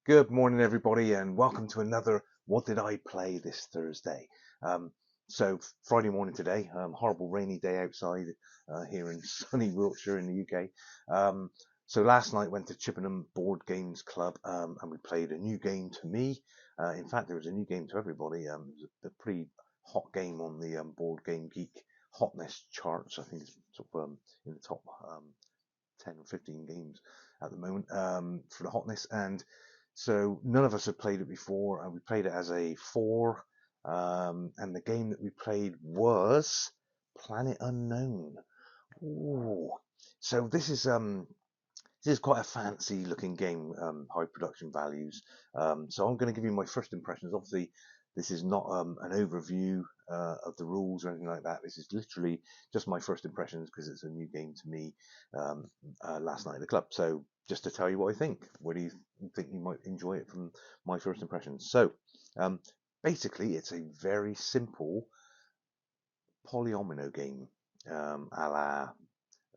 Good morning, everybody, and welcome to another What Did I Play this Thursday? Um, Friday morning today, horrible rainy day outside here in sunny Wiltshire in the UK. Last night went to Chippenham Board Games Club and we played a new game to me. In fact, there was a new game to everybody. It was a pretty hot game on the Board Game Geek hotness charts. I think it's sort of in the top 10 or 15 games at the moment for the hotness. And so none of us had played it before, and we played it as a four. And the game that we played was Planet Unknown. Ooh. So this is quite a fancy looking game, high production values. So I'm going to give you my first impressions. Obviously, this is not an overview of the rules or anything like that. This is literally just my first impressions because it's a new game to me um, last night at the club. So just to tell you what I think. What do you think you might enjoy it from my first impressions? Um, Basically, it's a very simple polyomino game, a la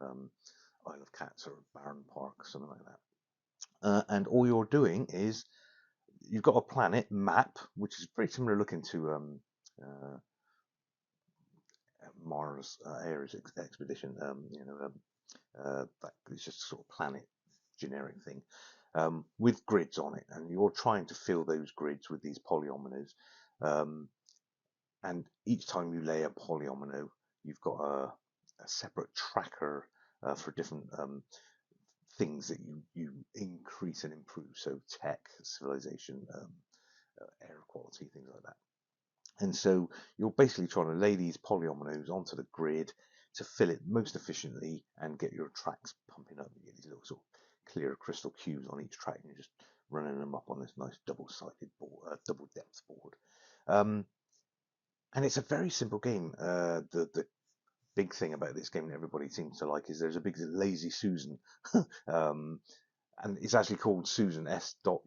um, Isle of Cats or Barren Park, something like that. And all you're doing is you've got a planet map, which is very similar looking to uh, Mars Ares expedition. That is just a sort of planet generic thing with grids on it, and you're trying to fill those grids with these polyominoes. Um, and each time you lay a polyomino, you've got a separate tracker for different things that you increase and improve. So tech, civilization, air quality, things like that. And so you're basically trying to lay these polyominoes onto the grid to fill it most efficiently and get your tracks pumping up. You get these little sort of clear crystal cubes on each track, and you're just running them up on this nice double-sided board, double depth board. Um, and it's a very simple game. The big thing about this game that everybody seems to like is there's a big lazy Susan. um, and it's actually called Susan S.U.S.A.N,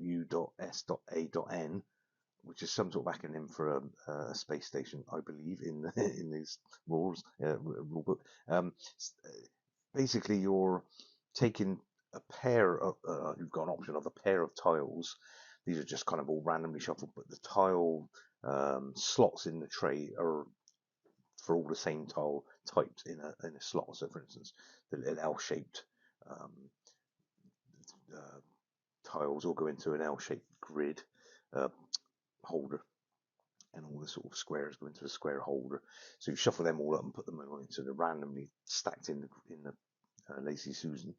which is some sort of acronym for a space station, I believe, in in these rule book. Basically, you're taking a pair of you've got an option of a pair of tiles. These are just kind of all randomly shuffled, but the tile slots in the tray are for all the same tile types in a slot. So, for instance, the L-shaped um, uh, tiles all go into an L-shaped grid uh, holder, and all the sort of squares go into a square holder. So you shuffle them all up and put them on into the randomly stacked in the Lazy Susan,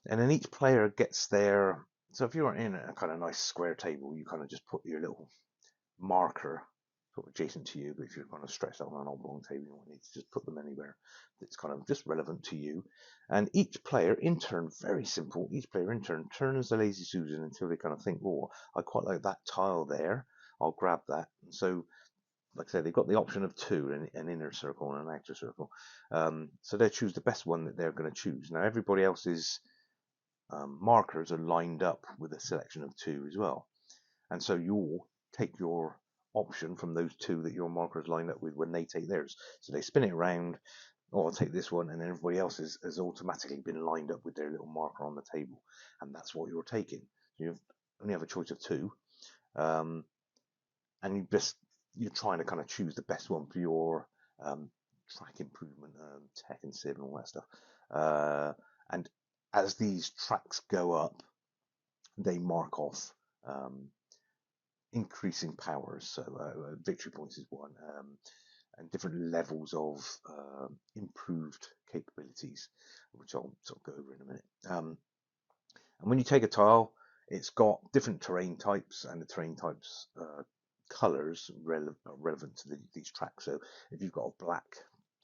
and then each player gets their. So if you're in a kind of nice square table, you kind of just put your little marker sort of adjacent to you. But if you're kind of stretched out on an oblong table, you want to just put them anywhere that's kind of just relevant to you. And each player in turn, very simple, each player in turn turns the Lazy Susan until they kind of think, oh, I quite like that tile there. I'll grab that. And so like I said, they've got the option of two, an inner circle and an outer circle. So they choose the best one that they're going to choose. Now, everybody else's markers are lined up with a selection of two as well. And so you'll take your option from those two that your marker is lined up with when they take theirs. So they spin it around, or I'll take this one, and then everybody else has automatically been lined up with their little marker on the table. And that's what you're taking. You only have a choice of two. Um, and you're trying to kind of choose the best one for your track improvement, tech and civ and all that stuff. And as these tracks go up, they mark off um, increasing powers. So victory points is one, and different levels of improved capabilities, which I'll sort of go over in a minute. And when you take a tile, it's got different terrain types, and the terrain types colors relevant to these tracks. So if you've got a black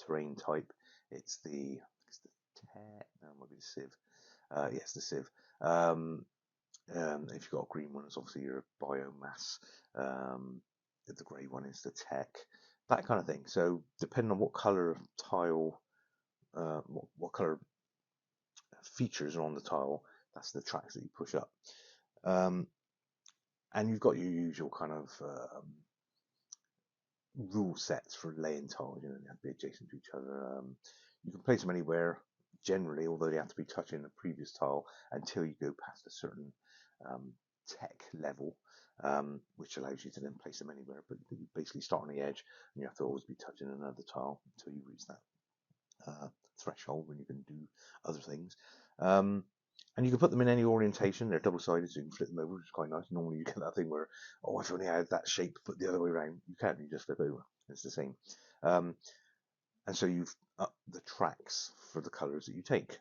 terrain type, it's the tech. No, it might be the civ. Yes, the civ. If you've got a green one, it's obviously your biomass. If the grey one is the tech, that kind of thing. So depending on what color tile, what color features are on the tile, that's the tracks that you push up. Um, and you've got your usual kind of rule sets for laying tiles. You know, they have to be adjacent to each other. You can place them anywhere generally, although they have to be touching the previous tile until you go past a certain tech level, which allows you to then place them anywhere. But you basically start on the edge, and you have to always be touching another tile until you reach that threshold when you can do other things. And you can put them in any orientation. They're double-sided, so you can flip them over, which is quite nice. Normally you get that thing where, oh, if only I had that shape put the other way around. You can't, you just flip over. It's the same. And so you've up the tracks for the colours that you take.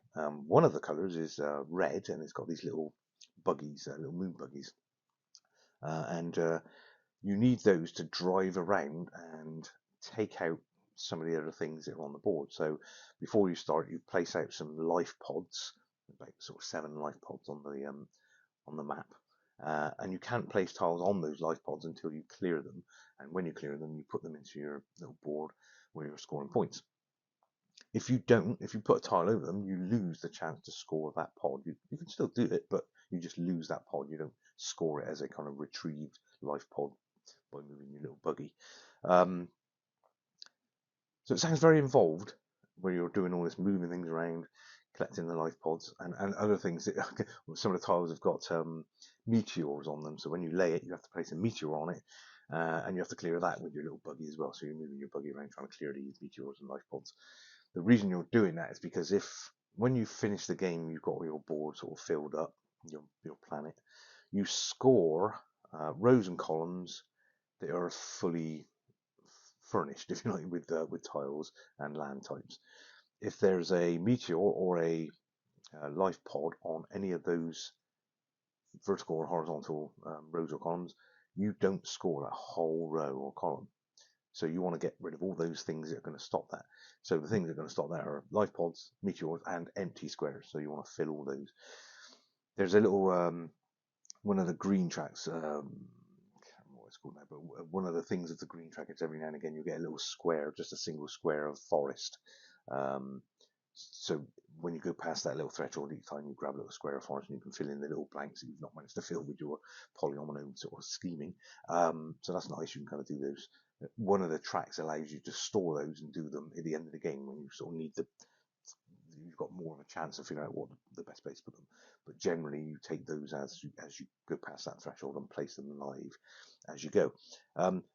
One of the colours is red, and it's got these little buggies, little moon buggies. And you need those to drive around and take out some of the other things that are on the board. So before you start, you place out some life pods, about sort of 7 life pods on the map. And you can't place tiles on those life pods until you clear them. And when you clear them, you put them into your little board where you're scoring points. If you put a tile over them, you lose the chance to score that pod. You can still do it, but you just lose that pod. You don't score it as a kind of retrieved life pod by moving your little buggy. So it sounds very involved, where you're doing all this moving things around, collecting the life pods, and other things. Some of the tiles have got meteors on them, so when you lay it, you have to place a meteor on it, and you have to clear that with your little buggy as well. So you're moving your buggy around trying to clear these meteors and life pods. The reason you're doing that is because when you finish the game, you've got your board sort of filled up, your planet, you score rows and columns that are fully furnished, if you like, with tiles and land types. If there's a meteor or a life pod on any of those vertical or horizontal rows or columns, you don't score that whole row or column. So you want to get rid of all those things that are going to stop that. So the things that are going to stop that are life pods, meteors, and empty squares. So you want to fill all those. There's a little one of the green tracks. I can't remember what it's called now, but one of the things of the green track is every now and again you get a little square, just a single square of forest. So when you go past that little threshold each time, you grab a little square of forest and you can fill in the little blanks that you've not managed to fill with your polyomino sort of scheming. So that's nice. You can kind of do those. One of the tracks allows you to store those and do them at the end of the game when you sort of need you've got more of a chance of figuring out what the best place to put them. But generally, you take those as you go past that threshold and place them live as you go.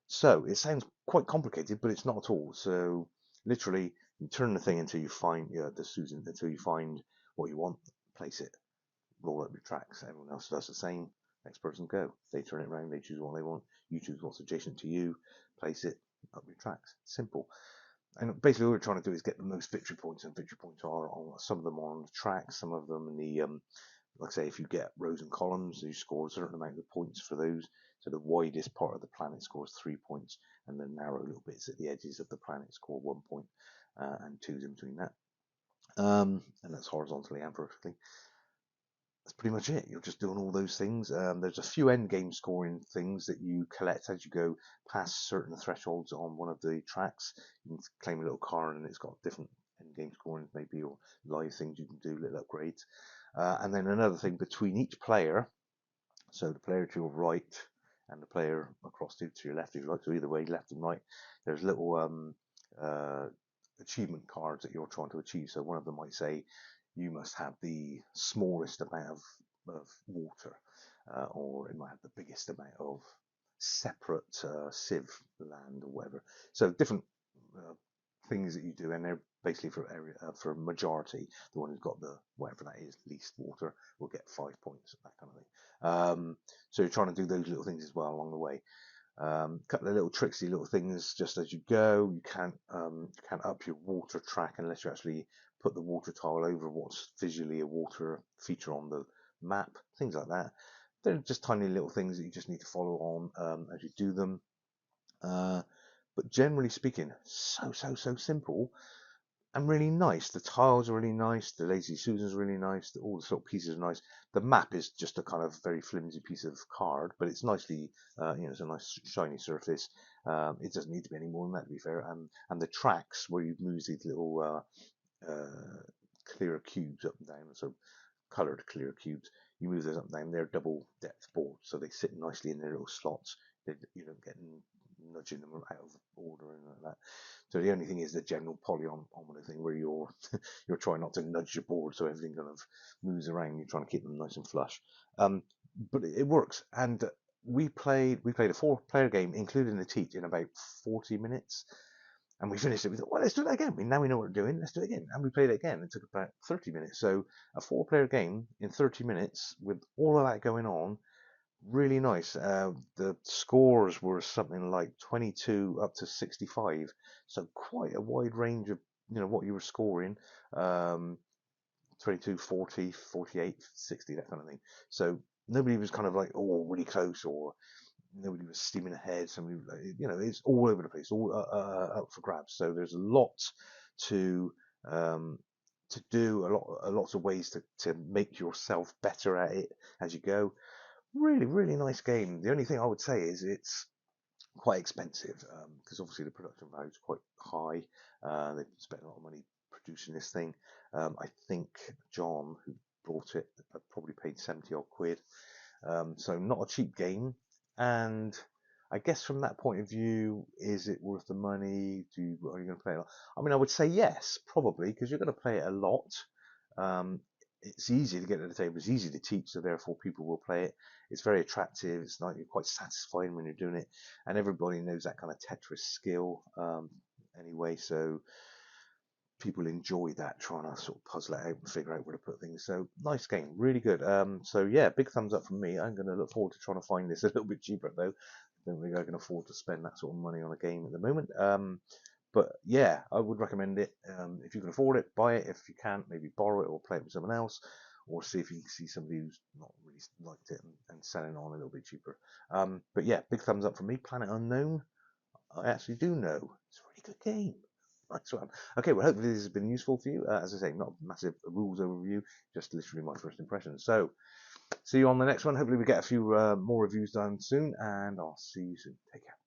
So it sounds quite complicated, but it's not at all. So literally, you turn the thing until you find until you find what you want, place it, roll up your tracks. Everyone else does the same. Next person go. They turn it around. They choose what they want. You choose what's adjacent to you. Place it up your tracks. Simple. And basically, all we're trying to do is get the most victory points, and victory points are on some of them on the track, some of them in the like I say, if you get rows and columns, you score a certain amount of points for those. So the widest part of the planet scores 3 points, and the narrow little bits at the edges of the planet score 1 point, and 2's in between that. And that's horizontally and vertically. That's pretty much it. You're just doing all those things. There's a few end game scoring things that you collect as you go past certain thresholds on one of the tracks. You can claim a little card and it's got different end game scoring, maybe, or live things you can do, little upgrades. And then another thing between each player, so the player to your right and the player across to your left, if you like, so either way, left and right, there's little achievement cards that you're trying to achieve. So one of them might say, you must have the smallest amount of water, or it might have the biggest amount of separate sieve land or whatever. So different things that you do, and they're basically for majority. The one who's got the whatever that is least water will get 5 points, that kind of thing. So you're trying to do those little things as well along the way. Couple of little tricksy little things just as you go. You can't up your water track unless you actually put the water tile over what's visually a water feature on the map. Things like that. They're just tiny little things that you just need to follow on as you do them. But generally speaking, so simple and really nice. The tiles are really nice. The Lazy Susan's really nice. All the sort of pieces are nice. The map is just a kind of very flimsy piece of card, but it's nicely, it's a nice shiny surface. It doesn't need to be any more than that, to be fair. And the tracks where you move these little clear cubes up and down, so coloured clear cubes, you move those up and down. They're double depth boards, so they sit nicely in their little slots. You don't get nudging them out of order and like that. So the only thing is the general polyomino thing where you're trying not to nudge your board so everything kind of moves around. You're trying to keep them nice and flush. but it works. And we played a 4-player game, including the teach, in about 40 minutes. And we finished it. We thought, well, let's do that again. Now we know what we're doing. Let's do it again. And we played it again. It took about 30 minutes. So a 4-player game in 30 minutes with all of that going on, really nice. The scores were something like 22 up to 65. So quite a wide range of, what you were scoring. Um, 22, 40, 48, 60, that kind of thing. So nobody was kind of like, oh, really close, or nobody was steaming ahead. Somebody, it's all over the place, all up for grabs. So there's a lot to um, do, lots of ways to make yourself better at it as you go. Really, really nice game. The only thing I would say is it's quite expensive, because obviously the production value is quite high. They've spent a lot of money producing this thing. I think John, who bought it, probably paid 70 odd quid. So not a cheap game. And I guess from that point of view, is it worth the money? Are you going to play it a lot? I mean, I would say yes, probably, because you're going to play it a lot. Um, it's easy to get to the table. It's easy to teach, so therefore people will play it. It's very attractive. It's like you're quite satisfying when you're doing it, and everybody knows that kind of Tetris skill anyway. So people enjoy that, trying to sort of puzzle it out and figure out where to put things. So nice game, really good. So yeah, big thumbs up from me. I'm going to look forward to trying to find this a little bit cheaper though. I don't think I can afford to spend that sort of money on a game at the moment. But yeah, I would recommend it. If you can afford it, buy it. If you can't, maybe borrow it or play it with someone else, or see if you can see somebody who's not really liked it and selling it on a little bit cheaper. But yeah, big thumbs up from me. Planet Unknown, I actually do know. It's a really good game. Nice one. Okay, well, hopefully this has been useful for you. As I say, not a massive rules overview, just literally my first impression. So, see you on the next one. Hopefully we get a few more reviews done soon, and I'll see you soon. Take care.